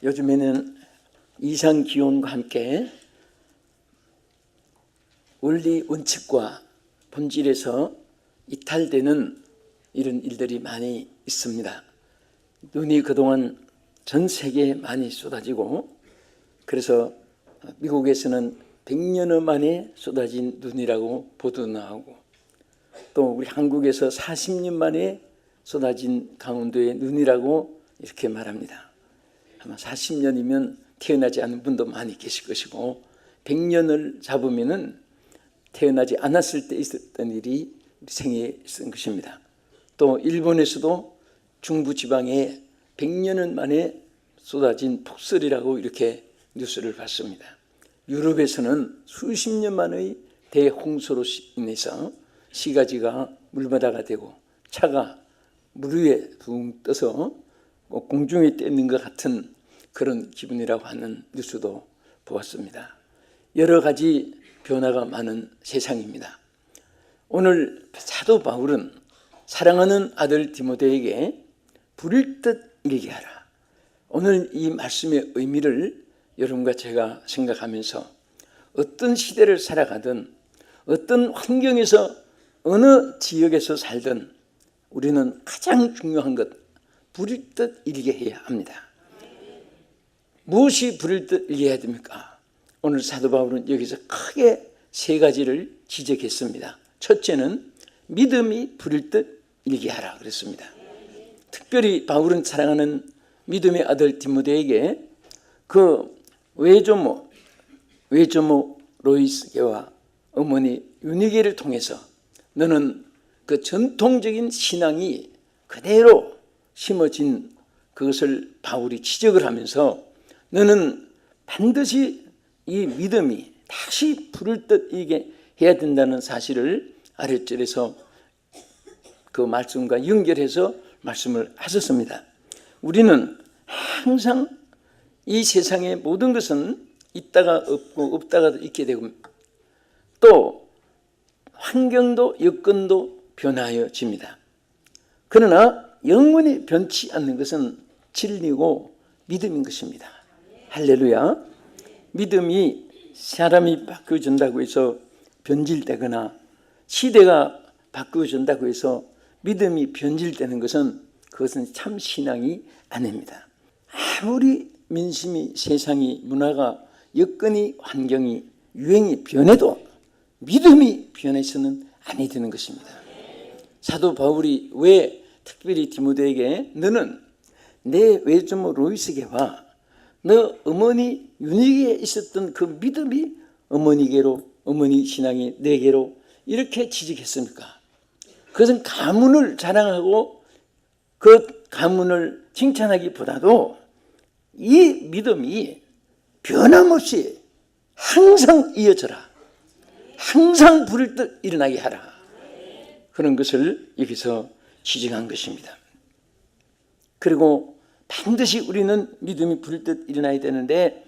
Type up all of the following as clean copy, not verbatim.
요즘에는 이상 기온과 함께 원리 원칙과 본질에서 이탈되는 이런 일들이 많이 있습니다. 눈이 그동안 전 세계에 많이 쏟아지고, 그래서 미국에서는 100년 만에 쏟아진 눈이라고 보도 나오고, 또 우리 한국에서 40년 만에 쏟아진 강원도의 눈이라고 이렇게 말합니다. 아마 40년이면 태어나지 않은 분도 많이 계실 것이고, 100년을 잡으면은 태어나지 않았을 때 있었던 일이 생에 있은 것입니다. 또 일본에서도 중부지방에 100년 만에 쏟아진 폭설이라고 이렇게 뉴스를 봤습니다. 유럽에서는 수십 년 만의 대홍수로 인해서 시가지가 물바다가 되고 차가 물 위에 붕 떠서 공중에 떠 있는 것 같은 그런 기분이라고 하는 뉴스도 보았습니다. 여러 가지 변화가 많은 세상입니다. 오늘 사도 바울은 사랑하는 아들 디모데에게 부릴 듯 일기하라. 오늘 이 말씀의 의미를 여러분과 제가 생각하면서 어떤 시대를 살아가든 어떤 환경에서 어느 지역에서 살든 우리는 가장 중요한 것, 부릴 듯 일기해야 합니다. 무엇이 부릴 듯 일기해야 됩니까? 오늘 사도 바울은 여기서 크게 세 가지를 지적했습니다. 첫째는 믿음이 부릴 듯 일기하라 그랬습니다. 특별히 바울은 사랑하는 믿음의 아들 디모데에게 그 외조모 로이스게와 어머니 유니게를 통해서 너는 그 전통적인 신앙이 그대로 심어진 그것을 바울이 지적을 하면서 너는 반드시 이 믿음이 다시 부를 듯 이게 해야 된다는 사실을 아랫절에서 그 말씀과 연결해서 말씀을 하셨습니다. 우리는 항상 이 세상의 모든 것은 있다가 없고 없다가 있게 되고 또 환경도 여건도 변하여집니다. 그러나 영원히 변치 않는 것은 진리고 믿음인 것입니다. 할렐루야. 믿음이 사람이 바뀌어진다고 해서 변질되거나 시대가 바뀌어진다고 해서 믿음이 변질되는 것은 그것은 참 신앙이 아닙니다. 아무리 민심이 세상이 문화가 여건이 환경이 유행이 변해도 믿음이 변해서는 아니 되는 것입니다. 사도 바울이 왜 특별히 디모데에게 너는 내 외조모 로이스게와 너 어머니 유니게에 있었던 그 믿음이 어머니게로 어머니 신앙이 내게로 이렇게 지적했습니까? 그것은 가문을 자랑하고 그 가문을 칭찬하기보다도 이 믿음이 변함없이 항상 이어져라. 항상 부릴 듯 일어나게 하라. 그런 것을 여기서 지적한 것입니다. 그리고 반드시 우리는 믿음이 부릴 듯 일어나야 되는데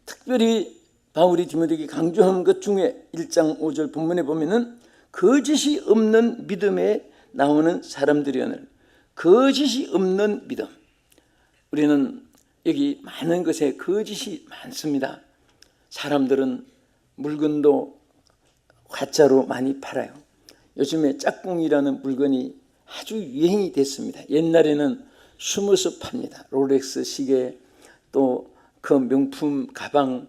특별히 바울이 디모데에게 강조한 것 중에 1장 5절 본문에 보면은 거짓이 없는 믿음에 나오는 사람들이오늘 거짓이 없는 믿음. 우리는 여기 많은 것에 거짓이 많습니다. 사람들은 물건도 가짜로 많이 팔아요. 요즘에 짝꿍이라는 물건이 아주 유행이 됐습니다. 옛날에는 숨어서 팝니다. 롤렉스 시계 또 그 명품 가방.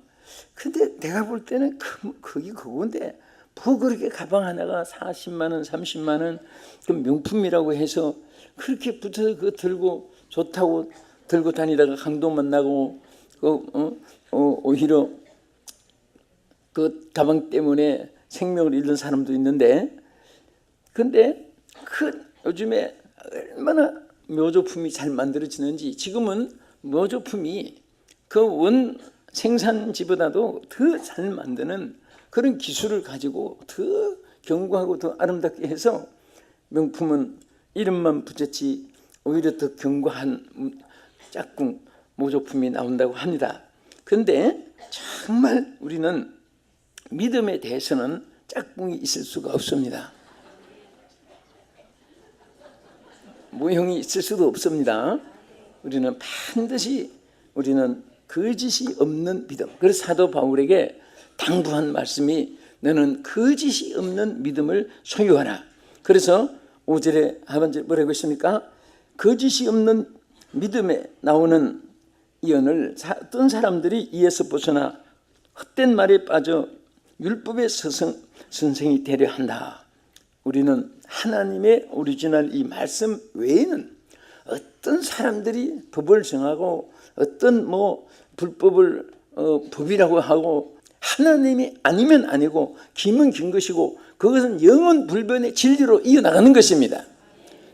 근데 내가 볼 때는 그게 그건데 뭐 그렇게 가방 하나가 40만 원 30만 원 그 명품이라고 해서 그렇게 붙어서 그거 들고 좋다고 들고 다니다가 강도만 나고 오히려 그 가방 때문에 생명을 잃는 사람도 있는데, 근데 요즘에 얼마나 묘조품이 잘 만들어지는지, 지금은 묘조품이 그 원 생산지보다도 더 잘 만드는 그런 기술을 가지고 더 견고하고 더 아름답게 해서 명품은 이름만 붙였지 오히려 더 견고한 짝꿍 모조품이 나온다고 합니다. 그런데 정말 우리는 믿음에 대해서는 짝꿍이 있을 수가 없습니다. 모형이 있을 수도 없습니다. 우리는 반드시 우리는 거짓이 없는 믿음. 그래서 사도 바울에게 당부한 말씀이 너는 거짓이 없는 믿음을 소유하라. 그래서 5절에 하반절 뭐라고 했습니까? 거짓이 없는 믿음에 나오는 이언을 어떤 사람들이 이에서 벗어나 헛된 말에 빠져 율법의 선생이 되려 한다. 우리는 하나님의 오리지널 이 말씀 외에는 어떤 사람들이 법을 정하고 어떤 불법을 법이라고 하고 하나님이 아니면 아니고 기면 긴 것이고 그것은 영원 불변의 진리로 이어나가는 것입니다.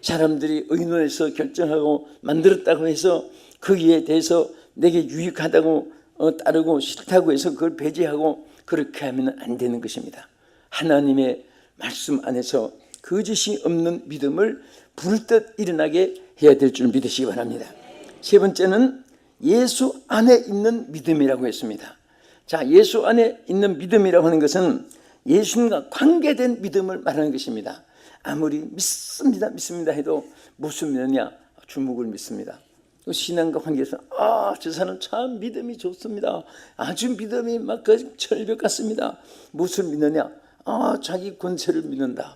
사람들이 의논해서 결정하고 만들었다고 해서 거기에 대해서 내게 유익하다고 따르고 싫다고 해서 그걸 배제하고 그렇게 하면 안 되는 것입니다. 하나님의 말씀 안에서 거짓이 없는 믿음을 불뜻 일어나게 해야 될 줄 믿으시기 바랍니다. 세 번째는 예수 안에 있는 믿음이라고 했습니다. 자, 예수 안에 있는 믿음이라고 하는 것은 예수님과 관계된 믿음을 말하는 것입니다. 아무리 믿습니다 해도 무슨 믿느냐? 주목을 믿습니다. 신앙과 관계에서 저 사람 참 믿음이 좋습니다. 아주 믿음이 막 철벽 같습니다. 무엇을 믿느냐? 자기 권세를 믿는다.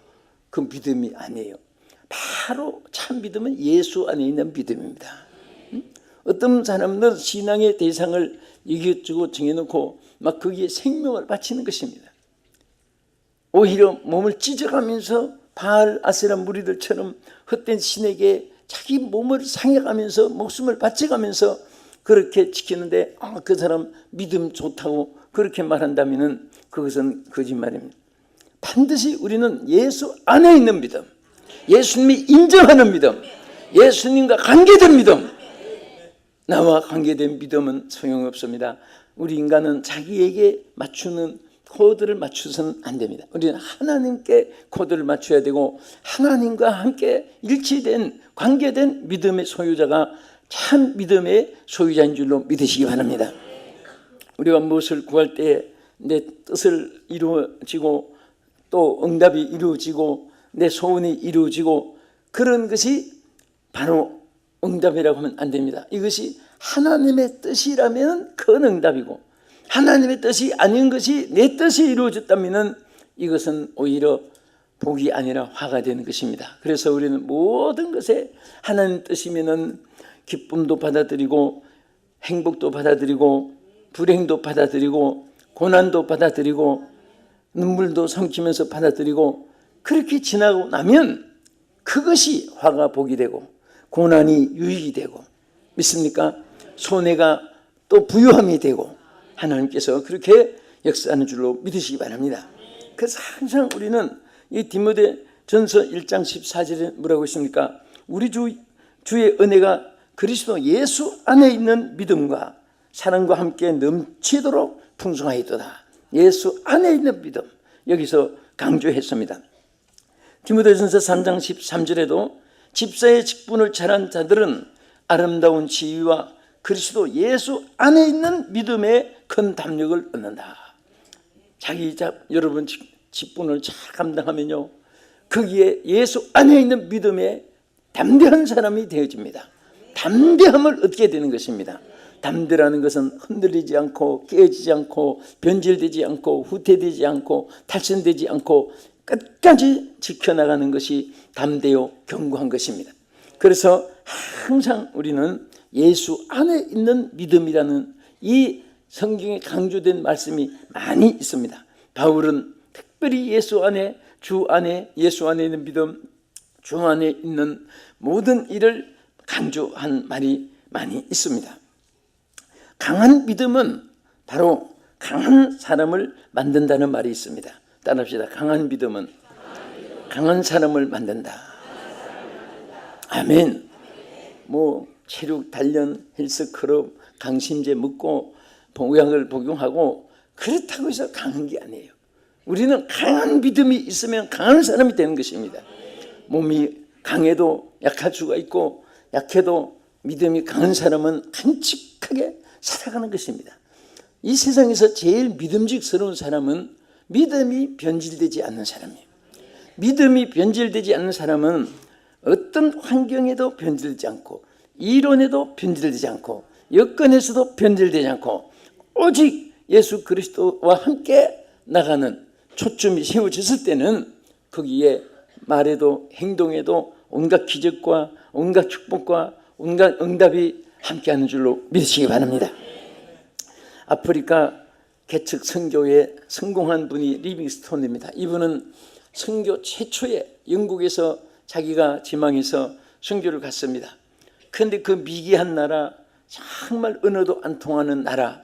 그 믿음이 아니에요. 바로 참 믿음은 예수 안에 있는 믿음입니다. 어떤 사람들은 신앙의 대상을 이것저것 정해놓고 막 거기에 생명을 바치는 것입니다. 오히려 몸을 찢어가면서 바알 아세라 무리들처럼 헛된 신에게 자기 몸을 상해가면서 목숨을 바쳐가면서 그렇게 지키는데 그 사람 믿음 좋다고 그렇게 말한다면 그것은 거짓말입니다. 반드시 우리는 예수 안에 있는 믿음, 예수님이 인정하는 믿음, 예수님과 관계된 믿음, 나와 관계된 믿음은 소용없습니다. 우리 인간은 자기에게 맞추는 코드를 맞추서는 안 됩니다. 우리는 하나님께 코드를 맞춰야 되고 하나님과 함께 일치된 관계된 믿음의 소유자가 참 믿음의 소유자인 줄로 믿으시기 바랍니다. 우리가 무엇을 구할 때 내 뜻을 이루어지고 또 응답이 이루어지고 내 소원이 이루어지고 그런 것이 바로 응답이라고 하면 안 됩니다. 이것이 하나님의 뜻이라면 그건 응답이고 하나님의 뜻이 아닌 것이 내 뜻이 이루어졌다면 이것은 오히려 복이 아니라 화가 되는 것입니다. 그래서 우리는 모든 것에 하나님 뜻이면 기쁨도 받아들이고 행복도 받아들이고 불행도 받아들이고 고난도 받아들이고 눈물도 삼키면서 받아들이고 그렇게 지나고 나면 그것이 화가 복이 되고 고난이 유익이 되고 믿습니까? 손해가 또 부유함이 되고 하나님께서 그렇게 역사하는 줄로 믿으시기 바랍니다. 그래서 항상 우리는 이 디모데전서 1장 14절에 뭐라고 있습니까? 우리 주의 은혜가 그리스도 예수 안에 있는 믿음과 사랑과 함께 넘치도록 풍성하였도다. 예수 안에 있는 믿음 여기서 강조했습니다. 디모데전서 3장 13절에도 집사의 직분을 잘한 자들은 아름다운 지위와 그리스도 예수 안에 있는 믿음에 큰 담력을 얻는다. 여러분 직분을 잘 감당하면요 거기에 예수 안에 있는 믿음에 담대한 사람이 되어집니다. 담대함을 얻게 되는 것입니다. 담대라는 것은 흔들리지 않고 깨지지 않고 변질되지 않고 후퇴되지 않고 탈선되지 않고 끝까지 지켜나가는 것이 담대요 견고한 것입니다. 그래서 항상 우리는 예수 안에 있는 믿음이라는 이 성경에 강조된 말씀이 많이 있습니다. 바울은 특별히 예수 안에 주 안에 예수 안에 있는 믿음 주 안에 있는 모든 일을 강조한 말이 많이 있습니다. 강한 믿음은 바로 강한 사람을 만든다는 말이 있습니다. 따라합시다. 강한 믿음은 강한 사람을 만든다. 아멘. 체육, 단련, 헬스, 클럽, 강심제 먹고 보약을 복용하고 그렇다고 해서 강한 게 아니에요. 우리는 강한 믿음이 있으면 강한 사람이 되는 것입니다. 몸이 강해도 약할 수가 있고 약해도 믿음이 강한 사람은 간직하게 살아가는 것입니다. 이 세상에서 제일 믿음직스러운 사람은 믿음이 변질되지 않는 사람이에요. 믿음이 변질되지 않는 사람은 어떤 환경에도 변질되지 않고 이론에도 변질되지 않고 여건에서도 변질되지 않고 오직 예수 그리스도와 함께 나가는 초점이 세워졌을 때는 거기에 말에도 행동에도 온갖 기적과 온갖 축복과 온갖 응답이 함께하는 줄로 믿으시기 바랍니다. 아프리카 개척 선교에 성공한 분이 리빙스톤입니다. 이분은 선교 최초에 영국에서 자기가 지망해서 선교를 갔습니다. 그런데 그 미개한 나라, 정말 언어도 안 통하는 나라,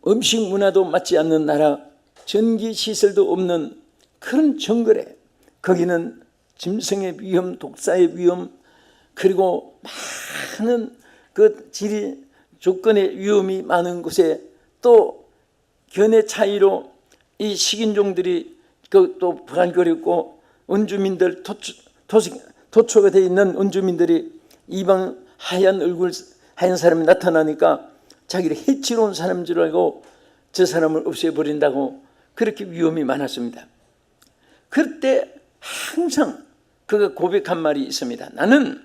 음식 문화도 맞지 않는 나라, 전기 시설도 없는 그런 정글에, 거기는 짐승의 위험, 독사의 위험, 그리고 많은 그 지리 조건의 위험이 많은 곳에 또 견해 차이로 이 식인종들이 또 불안거렸고, 원주민들 도초가 되어 있는 원주민들이 이방 하얀 얼굴 하얀 사람이 나타나니까 자기를 해치러 온 사람인 줄 알고 저 사람을 없애버린다고, 그렇게 위험이 많았습니다. 그때 항상 그가 고백한 말이 있습니다. 나는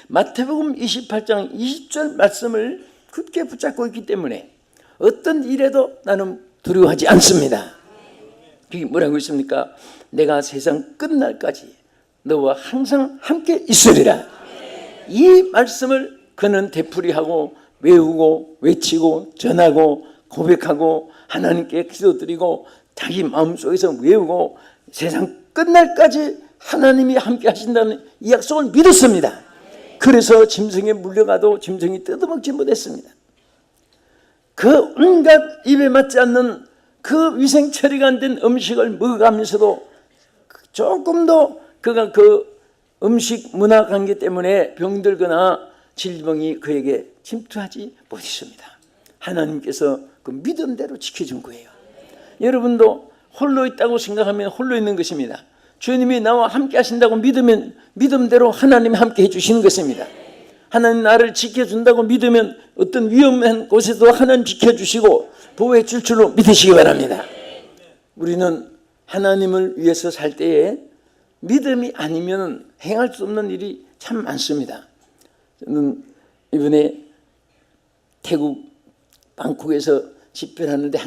마태복음 28장 20절 말씀을 굳게 붙잡고 있기 때문에 어떤 일에도 나는 두려워하지 않습니다. 그게 뭐라고 있습니까? 내가 세상 끝날까지 너와 항상 함께 있으리라. 이 말씀을 그는 되풀이하고 외우고 외치고 전하고 고백하고 하나님께 기도드리고 자기 마음속에서 외우고 세상 끝날까지 하나님이 함께 하신다는 이 약속을 믿었습니다. 그래서 짐승에 물려가도 짐승이 뜯어먹지 못했습니다. 그 온갖 입에 맞지 않는 그 위생 처리가 안 된 음식을 먹어가면서도 조금도 그가 그 음식 문화 관계 때문에 병들거나 질병이 그에게 침투하지 못했습니다. 하나님께서 그 믿음대로 지켜준 거예요. 여러분도 홀로 있다고 생각하면 홀로 있는 것입니다. 주님이 나와 함께 하신다고 믿으면 믿음대로 하나님이 함께 해주시는 것입니다. 하나님 나를 지켜준다고 믿으면 어떤 위험한 곳에도 하나님 지켜주시고 보호해 줄 줄로 믿으시기 바랍니다. 우리는 하나님을 위해서 살 때에 믿음이 아니면 행할 수 없는 일이 참 많습니다. 저는 이번에 태국 방콕에서 집회를 하는데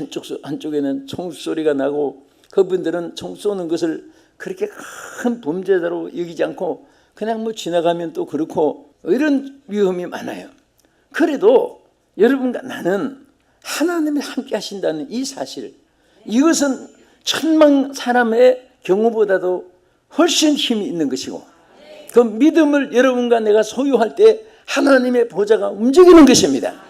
한쪽에는 총소리가 나고, 그분들은 총 쏘는 것을 그렇게 큰 범죄자로 여기지 않고 그냥 뭐 지나가면 또 그렇고 이런 위험이 많아요. 그래도 여러분과 나는 하나님이 함께 하신다는 이 사실, 이것은 천만 사람의 경우보다도 훨씬 힘이 있는 것이고, 그 믿음을 여러분과 내가 소유할 때 하나님의 보좌가 움직이는 것입니다.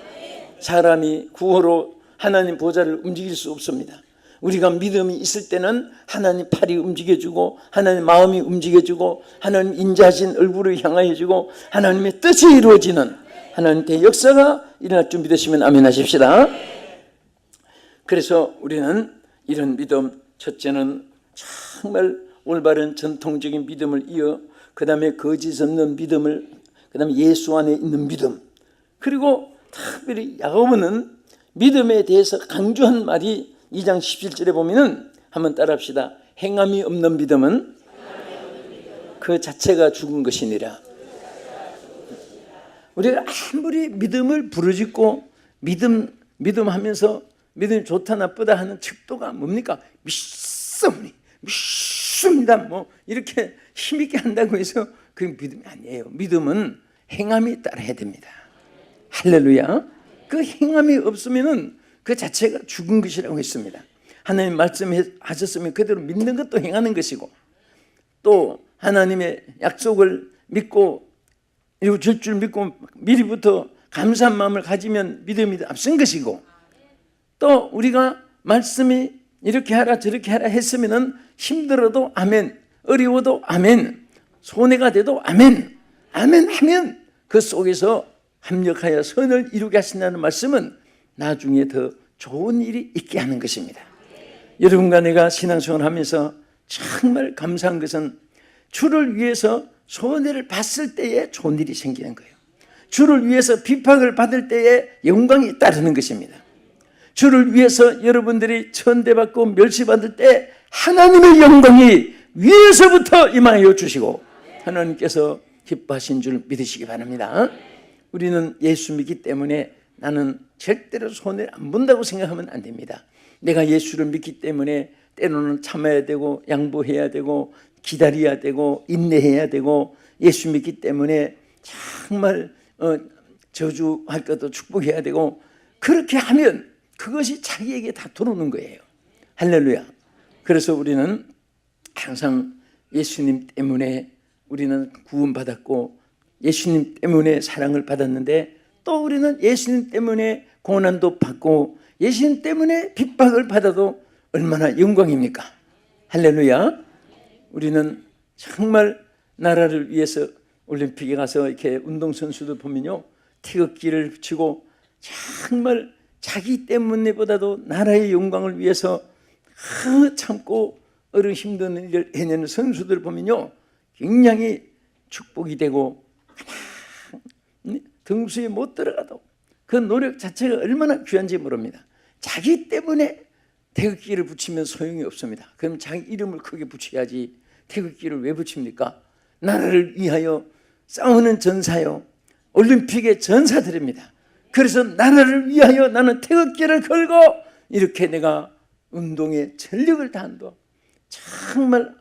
사람이 구호로 하나님 보좌를 움직일 수 없습니다. 우리가 믿음이 있을 때는 하나님 팔이 움직여주고 하나님 마음이 움직여주고 하나님 인자하신 얼굴을 향하여주고 하나님의 뜻이 이루어지는 하나님의 역사가 일어날 줄 믿으시면 아멘 하십시다. 그래서 우리는 이런 믿음, 첫째는 정말 올바른 전통적인 믿음을 이어, 그 다음에 거짓 없는 믿음을, 그 다음에 예수 안에 있는 믿음, 그리고 특별히 야고보는 믿음에 대해서 강조한 말이 2장 17절에 보면은 한번 따라합시다. 행함이 없는 믿음은 그 자체가 죽은 것이니라. 우리가 아무리 믿음을 부르짖고 믿음하면서 믿음이 좋다 나쁘다 하는 척도가 뭡니까? 믿습니다. 뭐 이렇게 힘있게 한다고 해서 그게 믿음이 아니에요. 믿음은 행함이 따라야 됩니다. 할렐루야. 그 행함이 없으면은 그 자체가 죽은 것이라고 했습니다. 하나님 말씀하셨으면 그대로 믿는 것도 행하는 것이고, 또 하나님의 약속을 믿고 이루어질 줄 믿고 미리부터 감사한 마음을 가지면 믿음이 앞선 것이고, 또 우리가 말씀이 이렇게 하라 저렇게 하라 했으면은 힘들어도 아멘, 어려워도 아멘, 손해가 돼도 아멘, 아멘 하면 그 속에서 합력하여 선을 이루게 하신다는 말씀은 나중에 더 좋은 일이 있게 하는 것입니다. 여러분과 내가 신앙생활을 하면서 정말 감사한 것은 주를 위해서 손해를 봤을 때에 좋은 일이 생기는 거예요. 주를 위해서 비판을 받을 때에 영광이 따르는 것입니다. 주를 위해서 여러분들이 천대받고 멸시받을 때 하나님의 영광이 위에서부터 임하여 주시고 하나님께서 기뻐하신 줄 믿으시기 바랍니다. 우리는 예수 믿기 때문에 나는 절대로 손해를 안 본다고 생각하면 안 됩니다. 내가 예수를 믿기 때문에 때로는 참아야 되고 양보해야 되고 기다려야 되고 인내해야 되고, 예수 믿기 때문에 정말 저주할 것도 축복해야 되고, 그렇게 하면 그것이 자기에게 다 들어오는 거예요. 할렐루야. 그래서 우리는 항상 예수님 때문에 우리는 구원받았고, 예수님 때문에 사랑을 받았는데, 또 우리는 예수님 때문에 고난도 받고 예수님 때문에 핍박을 받아도 얼마나 영광입니까? 할렐루야. 우리는 정말 나라를 위해서 올림픽에 가서 이렇게 운동선수들 보면요, 태극기를 붙이고 정말 자기 때문에보다도 나라의 영광을 위해서 참고 어른 힘든 일을 해내는 선수들 보면요, 굉장히 축복이 되고 등수에 못 들어가도 그 노력 자체가 얼마나 귀한지 모릅니다. 자기 때문에 태극기를 붙이면 소용이 없습니다. 그럼 자기 이름을 크게 붙여야지 태극기를 왜 붙입니까? 나라를 위하여 싸우는 전사요, 올림픽의 전사들입니다. 그래서 나라를 위하여 나는 태극기를 걸고 이렇게 내가 운동에 전력을 다한다. 정말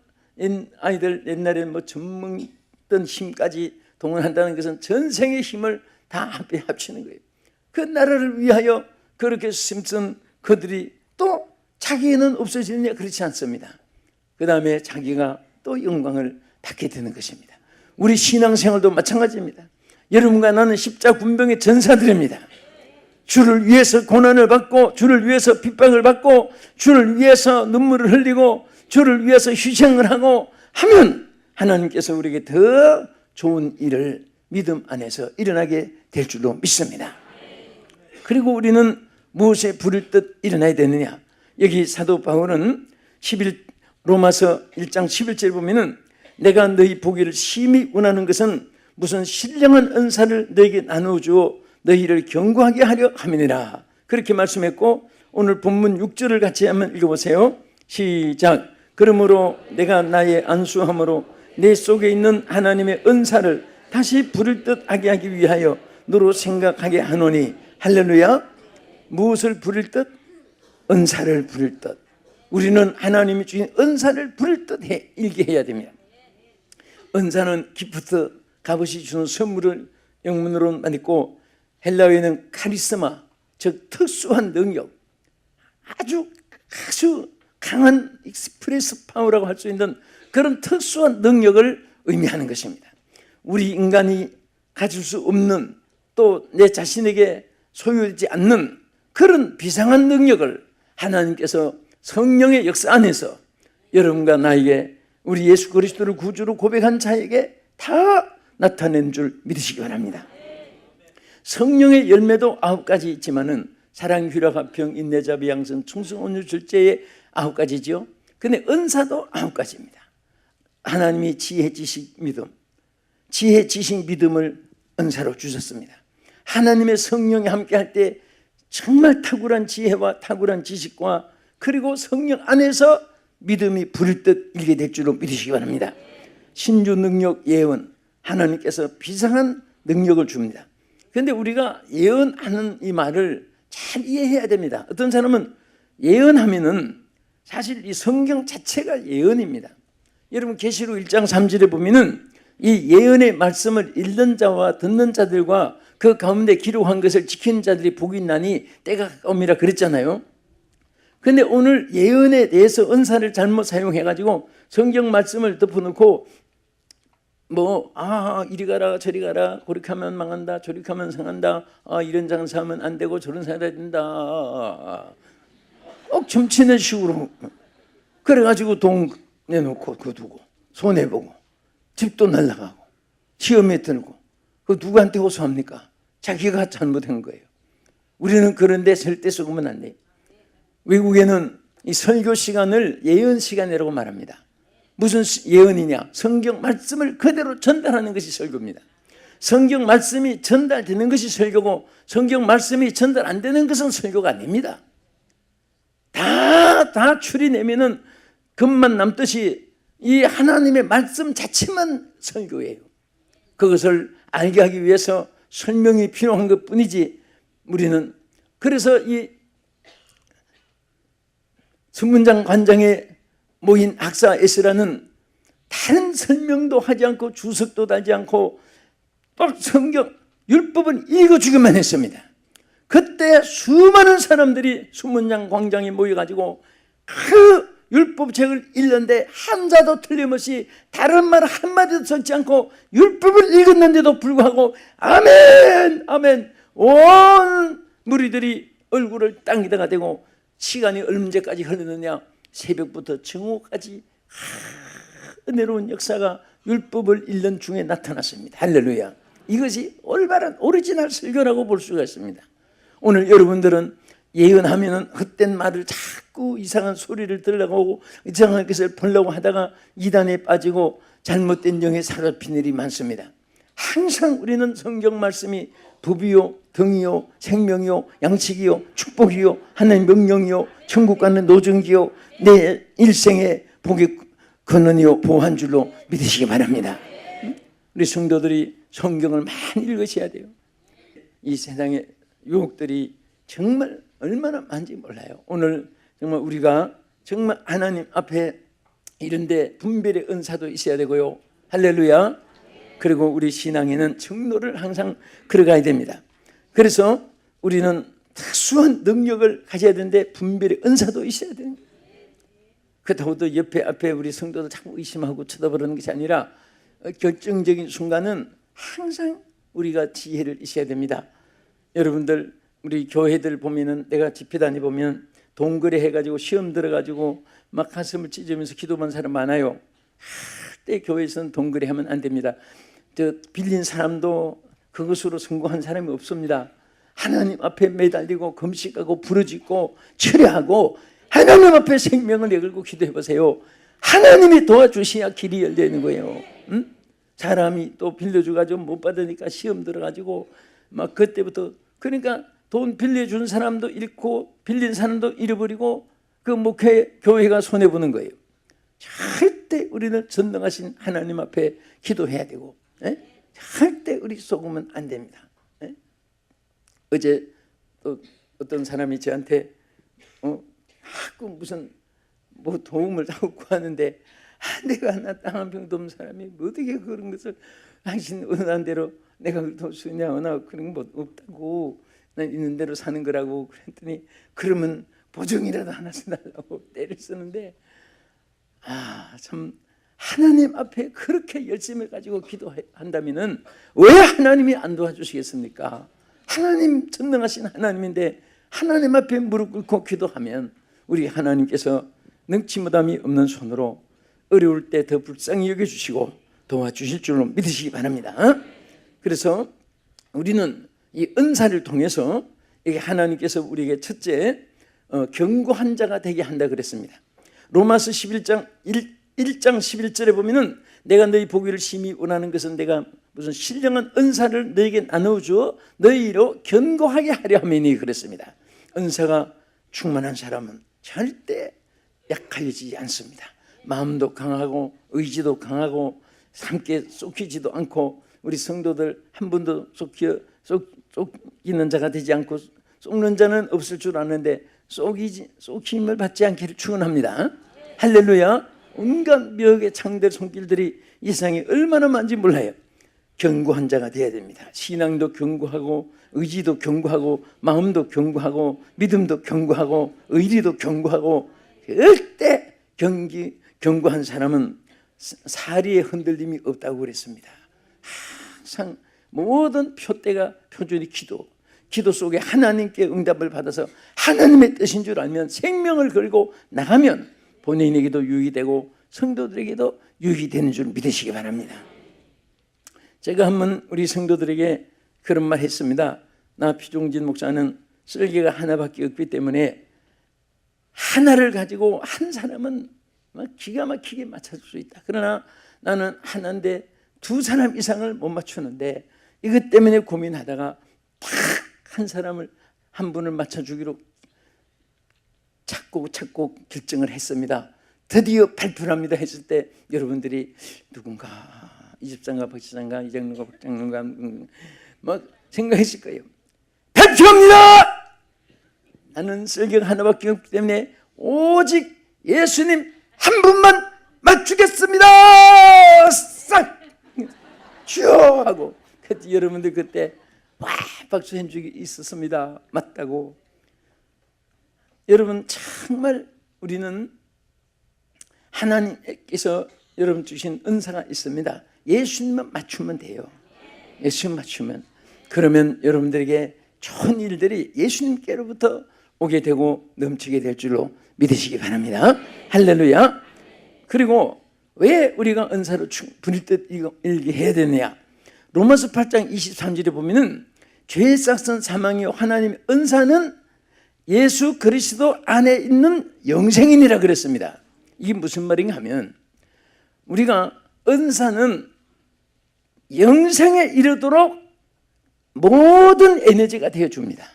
아이들 옛날에 뭐 전문던 힘까지 동원한다는 것은 전생의 힘을 다 합에 합치는 거예요. 그 나라를 위하여 그렇게 힘쓴 그들이 또 자기에는 없어지느냐? 그렇지 않습니다. 그 다음에 자기가 또 영광을 받게 되는 것입니다. 우리 신앙생활도 마찬가지입니다. 여러분과 나는 십자군병의 전사들입니다. 주를 위해서 고난을 받고, 주를 위해서 핍박을 받고, 주를 위해서 눈물을 흘리고, 주를 위해서 희생을 하고 하면 하나님께서 우리에게 더 좋은 일을 믿음 안에서 일어나게 될 줄로 믿습니다. 그리고 우리는 무엇에 부를 듯 일어나야 되느냐? 여기 사도 바울은 로마서 1장 11절에 보면은 내가 너희 보기를 심히 원하는 것은 무슨 신령한 은사를 너에게 나누어주어 너희를 견고하게 하려 함이니라, 그렇게 말씀했고, 오늘 본문 6절을 같이 한번 읽어보세요. 시작. 그러므로 내가 나의 안수함으로 내 속에 있는 하나님의 은사를 다시 부를 듯 하게 하기 위하여 너로 생각하게 하노니. 할렐루야. 무엇을 부를 듯? 은사를 부를 듯. 우리는 하나님이 주신 은사를 부를 듯 일게 해야 됩니다. 은사는 기프트, 값없이 주는 선물을 영문으로 말했고, 헬라어에는 카리스마, 즉 특수한 능력, 아주 강한 익스프레스 파워라고 할 수 있는 그런 특수한 능력을 의미하는 것입니다. 우리 인간이 가질 수 없는, 또 내 자신에게 소유되지 않는 그런 비상한 능력을 하나님께서 성령의 역사 안에서 여러분과 나에게, 우리 예수 그리스도를 구주로 고백한 자에게 다 나타낸 줄 믿으시기 바랍니다. 성령의 열매도 9가지 있지만은 사랑, 희락, 화평, 인내, 자비, 양선, 충성, 온유, 절제의 9가지죠. 근데 은사도 9가지입니다. 하나님이 지혜, 지식, 믿음, 지혜, 지식, 믿음을 은사로 주셨습니다. 하나님의 성령이 함께할 때 정말 탁월한 지혜와 탁월한 지식과, 그리고 성령 안에서 믿음이 부를 듯 일게 될 줄로 믿으시기 바랍니다. 신주 능력, 예언, 하나님께서 비상한 능력을 줍니다. 그런데 우리가 예언하는 이 말을 잘 이해해야 됩니다. 어떤 사람은 예언하면은 사실 이 성경 자체가 예언입니다. 여러분 계시록 1장 3절에 보면은 이 예언의 말씀을 읽는 자와 듣는 자들과 그 가운데 기록한 것을 지키는 자들이 복이 있나니 때가 가까움이라 그랬잖아요. 그런데 오늘 예언에 대해서 은사를 잘못 사용해가지고 성경 말씀을 덮어놓고 이리 가라 저리 가라, 그렇게 하면 망한다, 저렇게 하면 상한다, 이런 장사하면 안 되고 저런 사야 된다, 점치는 식으로 그래가지고 돈 내놓고 그거 두고 손해보고 집도 날라가고 시험에 들고, 그 누구한테 호소합니까? 자기가 잘못한 거예요. 우리는 그런데 절대 속으면 안 돼요. 외국에는 이 설교 시간을 예언 시간이라고 말합니다. 무슨 예언이냐? 성경 말씀을 그대로 전달하는 것이 설교입니다. 성경 말씀이 전달되는 것이 설교고, 성경 말씀이 전달 안 되는 것은 설교가 아닙니다. 다 추리내면은 금만 남듯이 이 하나님의 말씀 자체만 설교예요. 그것을 알게 하기 위해서 설명이 필요한 것뿐이지 우리는. 그래서 이 선문장 관장에 모인 학사 에스라는 다른 설명도 하지 않고 주석도 달지 않고 딱 성경 율법을 읽어주기만 했습니다. 그때 수많은 사람들이 선문장 광장에 모여가지고 그 율법책을 읽는데 한자도 틀림없이 다른 말 한마디도 적지 않고 율법을 읽었는데도 불구하고 아멘 아멘 온 무리들이 얼굴을 땅에다가 대고 시간이 언제까지 흐르느냐 새벽부터 정오까지 은혜로운 역사가 율법을 읽는 중에 나타났습니다. 할렐루야. 이것이 올바른 오리지널 설교라고 볼 수가 있습니다. 오늘 여러분들은 예언하면은 헛된 말을 자꾸 이상한 소리를 들으려고 이상한 것을 보려고 하다가 이단에 빠지고 잘못된 영에 사로잡힌 일이 많습니다. 항상 우리는 성경 말씀이 법이요 등이요 생명이요 양식이요 축복이요 하나님 명령이요 천국 가는 노정기요 내 일생의 복의 근원이요 보호한 줄로 믿으시기 바랍니다. 우리 성도들이 성경을 많이 읽으셔야 돼요. 이 세상에 유혹들이 정말 얼마나 많은지 몰라요. 오늘 정말 우리가 정말 하나님 앞에 이런데 분별의 은사도 있어야 되고요. 할렐루야. 그리고 우리 신앙에는 정로를 항상 걸어가야 됩니다. 그래서 우리는 특수한 능력을 가져야 되는데 분별의 은사도 있어야 돼요. 그렇다고 또 옆에 앞에 우리 성도들 자꾸 의심하고 쳐다보는 것이 아니라 결정적인 순간은 항상 우리가 지혜를 있어야 됩니다. 여러분들 우리 교회들 보면은 내가 집회 다니보면 동거래 해가지고 시험 들어가지고 막 가슴을 찢으면서 기도하는 사람 많아요. 절대 교회에서는 동거래 하면 안 됩니다. 저 빌린 사람도 그것으로 성공한 사람이 없습니다. 하나님 앞에 매달리고 금식하고 부르짖고 철회하고 하나님 앞에 생명을 내걸고 기도해 보세요. 하나님이 도와주셔야 길이 열리는 거예요. 응? 사람이 또 빌려줘가지고 못 받으니까 시험 들어가지고 막 그때부터 그러니까 돈 빌려준 사람도 잃고 빌린 사람도 잃어버리고 그 교회가 손해보는 거예요. 절대 우리는 전능하신 하나님 앞에 기도해야 되고 절대 우리 속으면 안 됩니다. 어제 또 어떤 사람이 저한테 자꾸 무슨 뭐 도움을 자꾸 구하는데 내가 하나 땅 한 평도 없는 사람이 어떻게 그런 것을 당신 원하는 대로 내가 돈 쓰냐 그런 거 없다고 난 있는 대로 사는 거라고 그랬더니 그러면 보증이라도 하나 써달라고 때를 쓰는데 참 하나님 앞에 그렇게 열심히 가지고 기도한다면은 왜 하나님이 안 도와주시겠습니까? 하나님 전능하신 하나님인데 하나님 앞에 무릎 꿇고 기도하면 우리 하나님께서 능치무담이 없는 손으로 어려울 때 더 불쌍히 여겨주시고 도와주실 줄로 믿으시기 바랍니다. 그래서 우리는 이 은사를 통해서 이게 하나님께서 우리에게 첫째 견고한 자가 되게 한다 그랬습니다. 로마서 11장 1장 11절에 보면은 내가 너희 보기를 심히 원하는 것은 내가 무슨 신령한 은사를 너에게 나누어주어 너희로 견고하게 하려 함이니 그랬습니다. 은사가 충만한 사람은 절대 약해지지 않습니다. 마음도 강하고 의지도 강하고 함께 쏟기지도 않고 우리 성도들 한 번도 쏟기는 자가 되지 않고 쏟는 자는 없을 줄 아는데 쏟김을 받지 않기를 축원합니다. 할렐루야. 온갖 미혹의 창들 손길들이 이 세상에 얼마나 많은지 몰라요. 견고한 자가 되어야 됩니다. 신앙도 견고하고 의지도 견고하고 마음도 견고하고 믿음도 견고하고 의리도 견고하고 절대 견고한 사람은 사리의 흔들림이 없다고 그랬습니다. 항상 모든 표준이 기도 속에 하나님께 응답을 받아서 하나님의 뜻인 줄 알면 생명을 걸고 나가면 본인에게도 유익이 되고 성도들에게도 유익이 되는 줄 믿으시기 바랍니다. 제가 한번 우리 성도들에게 그런 말 했습니다. 나 피종진 목사는 쓸개가 하나밖에 없기 때문에 하나를 가지고 한 사람은 기가 막히게 맞춰줄 수 있다. 그러나 나는 하나인데 두 사람 이상을 못 맞추는데 이것 때문에 고민하다가 딱 한 사람을 한 분을 맞춰주기로 찾고 결정을 했습니다. 드디어 발표를 합니다 했을 때 여러분들이 누군가 이 집사인가 박 집사인가 이 장로가 박 장로가 막 생각했을 거예요. 발표합니다. 나는 성경 하나밖에 없기 때문에 오직 예수님 한 분만 맞추겠습니다. 싹 주여 하고 그때 여러분들 그때 와 박수 한 적이 있었습니다. 맞다고. 여러분 정말 우리는 하나님께서 여러분 주신 은사가 있습니다. 예수님만 맞추면 돼요. 예수님 맞추면. 그러면 여러분들에게 좋은 일들이 예수님께로부터 오게 되고 넘치게 될 줄로 믿으시기 바랍니다. 할렐루야. 그리고 왜 우리가 은사로 부릴 듯 일게 해야 되느냐? 로마서 8장 23절에 보면은 죄의 싹선 사망이요 하나님의 은사는 예수 그리스도 안에 있는 영생이니라 그랬습니다. 이게 무슨 말인가 하면 우리가 은사는 영생에 이르도록 모든 에너지가 되어줍니다.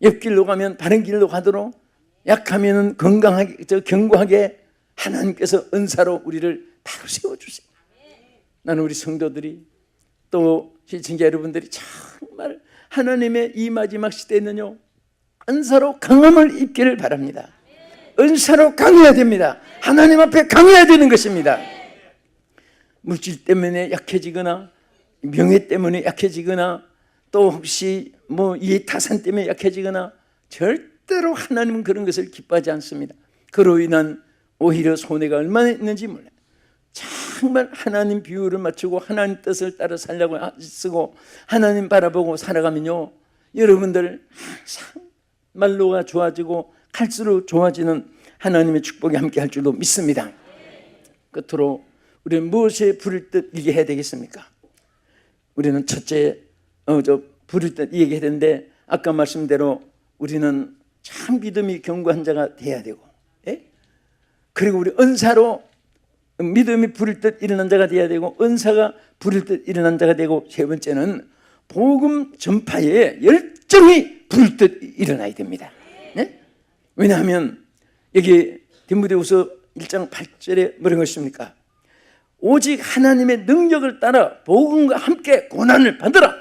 옆길로 가면 바른 길로 가도록, 약하면 건강하게, 견고하게 하나님께서 은사로 우리를 바로 세워주세요. 나는 우리 성도들이 또 시청자 여러분들이 정말 하나님의 이 마지막 시대에는요 은사로 강함을 입기를 바랍니다. 은사로 강해야 됩니다. 하나님 앞에 강해야 되는 것입니다. 물질 때문에 약해지거나 명예 때문에 약해지거나 또 혹시 뭐 이해타산 때문에 약해지거나 절대로 하나님은 그런 것을 기뻐하지 않습니다. 그로 인한 오히려 손해가 얼마나 있는지 몰라요. 정말 하나님 비율을 맞추고 하나님 뜻을 따라 살려고 쓰고 하나님 바라보고 살아가면요 여러분들 항상 말로가 좋아지고 갈수록 좋아지는 하나님의 축복이 함께 할 줄로 믿습니다. 끝으로 우리는 무엇에 부를 듯 이게 해야 되겠습니까? 우리는 첫째 부를 듯 얘기해야 되는데 아까 말씀대로 우리는 참 믿음이 견고한 자가 돼야 되고, 예? 그리고 우리 은사로 믿음이 부를 듯 일어난 자가 돼야 되고 은사가 부를 듯 일어난 자가 되고 세 번째는 복음 전파에 열정이 부를 듯 일어나야 됩니다. 네? 왜냐하면 여기 디모데후서 1장 8절에 뭐라고 했습니까? 오직 하나님의 능력을 따라 복음과 함께 고난을 받으라.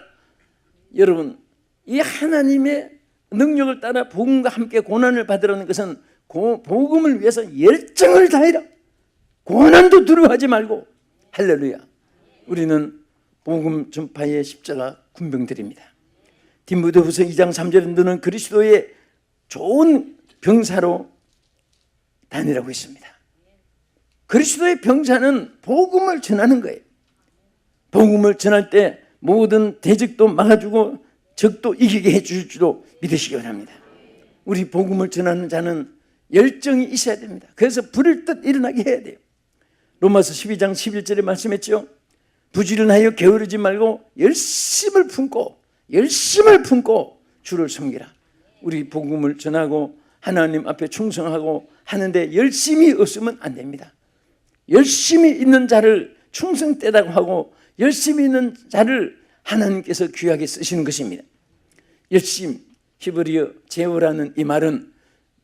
여러분 이 하나님의 능력을 따라 복음과 함께 고난을 받으라는 것은 복음을 위해서 열정을 다해라. 고난도 두려워하지 말고. 할렐루야. 우리는 복음 전파의 십자가 군병들입니다. 디모데후서 2장 3절에 너는 그리스도의 좋은 병사로 다니라고 했습니다. 그리스도의 병사는 복음을 전하는 거예요. 복음을 전할 때 모든 대적도 막아주고 적도 이기게 해줄 줄로 믿으시기 바랍니다. 우리 복음을 전하는 자는 열정이 있어야 됩니다. 그래서 부를 듯 일어나게 해야 돼요. 로마서 12장 11절에 말씀했죠. 부지런하여 게으르지 말고 열심을 품고 주를 섬기라. 우리 복음을 전하고 하나님 앞에 충성하고 하는데 열심이 없으면 안 됩니다. 열심히 있는 자를 충성되다고 하고 열심히 있는 자를 하나님께서 귀하게 쓰시는 것입니다. 열심, 히브리어 제오라는 이 말은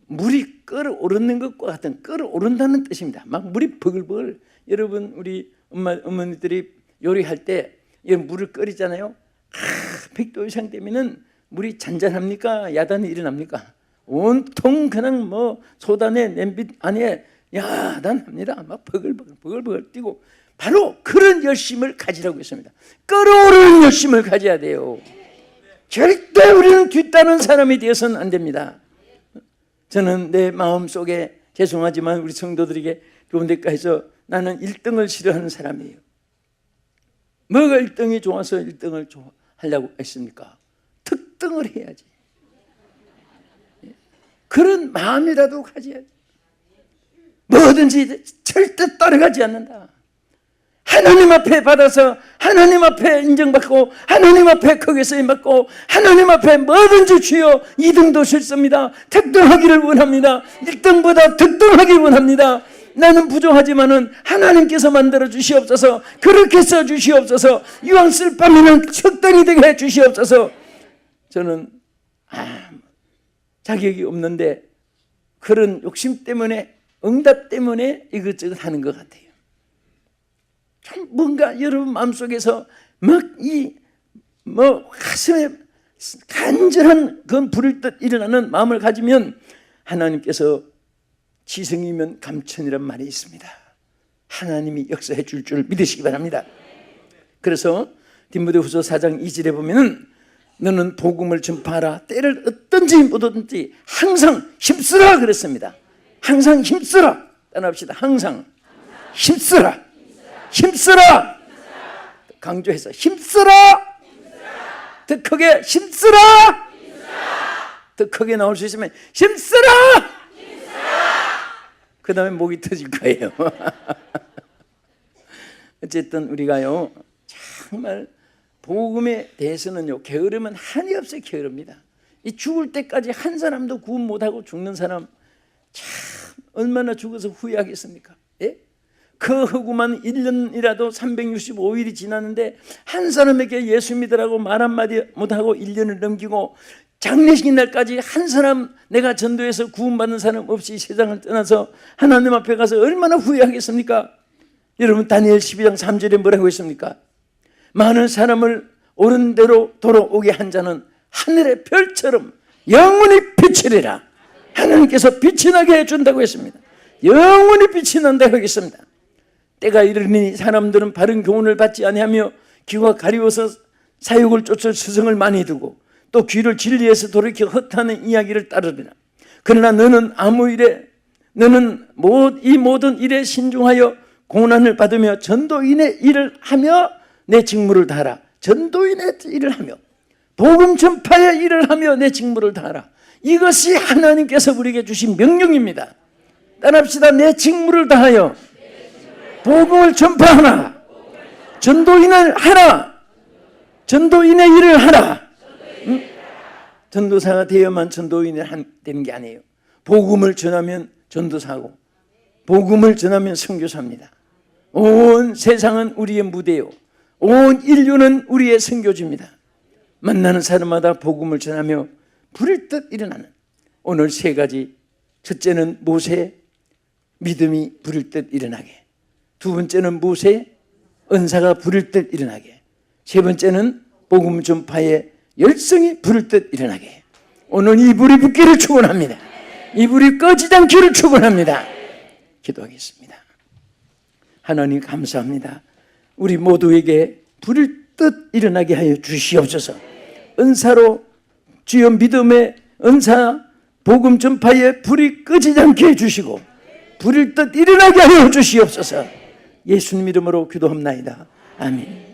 물이 끓어오르는 것과 같은 끓어오른다는 뜻입니다. 막 물이 버글버글. 여러분 우리 어머니들이 요리할 때 물을 끓이잖아요. 100도 이상 되면은 물이 잔잔합니까? 야단이 일어납니까? 온통 그냥 뭐 소단에 냄비 안에 야단합니다. 막 버글버글 뛰고 바로 그런 열심을 가지라고 했습니다. 끓어오르는 열심을 가져야 돼요. 절대 우리는 뒤따르는 사람이 되어서는 안 됩니다. 저는 내 마음속에 죄송하지만 우리 성도들에게 좋은데까 해서 나는 1등을 싫어하는 사람이에요. 뭐가 1등이 좋아서 1등을 하려고 했습니까? 특등을 해야지. 그런 마음이라도 가져야지. 뭐든지 절대 따라가지 않는다. 하나님 앞에 받아서 하나님 앞에 인정받고 하나님 앞에 크게 쓰임받고 하나님 앞에 뭐든지 주여 2등도 싫습니다. 특등하기를 원합니다. 1등보다 특등하기 원합니다. 나는 부족하지만은 하나님께서 만들어 주시옵소서. 그렇게 써 주시옵소서. 이왕 쓸 바면은 적당히 되게 해 주시옵소서. 저는 자격이 없는데 그런 욕심 때문에 응답 때문에 이것저것 하는 것 같아요. 참 뭔가 여러분 마음속에서 막 이 가슴에 간절한 그 부를 듯 일어나는 마음을 가지면 하나님께서 지성이면 감천이란 말이 있습니다. 하나님이 역사해 줄 믿으시기 바랍니다. 그래서 디모데후서 4장 2절에 보면은 너는 복음을 전파하라. 때를 어떤지 못하든지 항상 힘쓰라 그랬습니다. 항상 힘쓰라. 따라합시다. 항상 힘쓰라. 힘쓰라. 강조해서 힘쓰라. 더 크게 힘쓰라. 더 크게 나올 수 있으면 힘쓰라. 그 다음에 목이 터질 거예요. 어쨌든 우리가요 정말 복음에 대해서는요 게으르면 한이 없어요. 게으릅니다. 이 죽을 때까지 한 사람도 구원 못하고 죽는 사람 참 얼마나 죽어서 후회하겠습니까? 예? 그 허구만 1년이라도 365일이 지났는데 한 사람에게 예수 믿으라고 말 한마디 못하고 1년을 넘기고 장례식 날까지 한 사람 내가 전도해서 구원받는 사람 없이 세상을 떠나서 하나님 앞에 가서 얼마나 후회하겠습니까? 여러분 다니엘 12장 3절에 뭐라고 했습니까? 많은 사람을 옳은 대로 돌아오게 한 자는 하늘의 별처럼 영원히 빛이리라. 하나님께서 빛이 나게 해준다고 했습니다. 영원히 빛이 난다고 하겠습니다. 때가 이르니 사람들은 바른 교훈을 받지 아니하며 귀가 가리워서 사욕을 쫓을 스승을 많이 두고 또 귀를 진리에서 돌이켜 헛하는 이야기를 따르리라. 그러나 너는 너는 이 모든 일에 신중하여 고난을 받으며 전도인의 일을 하며 내 직무를 다하라. 전도인의 일을 하며 복음 전파의 일을 하며 내 직무를 다하라. 이것이 하나님께서 우리에게 주신 명령입니다. 따라합시다. 내 직무를 다하여 복음을 전파하라. 전도인을 하라. 전도인의 일을 하라. 전도사가 되어야만 전도인이 되는 게 아니에요. 복음을 전하면 전도사고 복음을 전하면 선교사입니다. 온 세상은 우리의 무대요. 온 인류는 우리의 선교지입니다. 만나는 사람마다 복음을 전하며 부를 듯 일어나는 오늘 세 가지. 첫째는 모세, 믿음이 부를 듯 일어나게. 두 번째는 모세, 은사가 부를 듯 일어나게. 세 번째는 복음 전파의 열성이 부를 듯 일어나게. 오늘 이 불이 붙기를 축원합니다. 이 불이 꺼지지 않기를 축원합니다. 기도하겠습니다. 하나님 감사합니다. 우리 모두에게 부를 듯 일어나게 하여 주시옵소서. 은사로 주여 믿음의 은사 복음 전파에 불이 꺼지지 않게 해주시고 부를 듯 일어나게 하여 주시옵소서. 예수님 이름으로 기도합나이다. 아멘.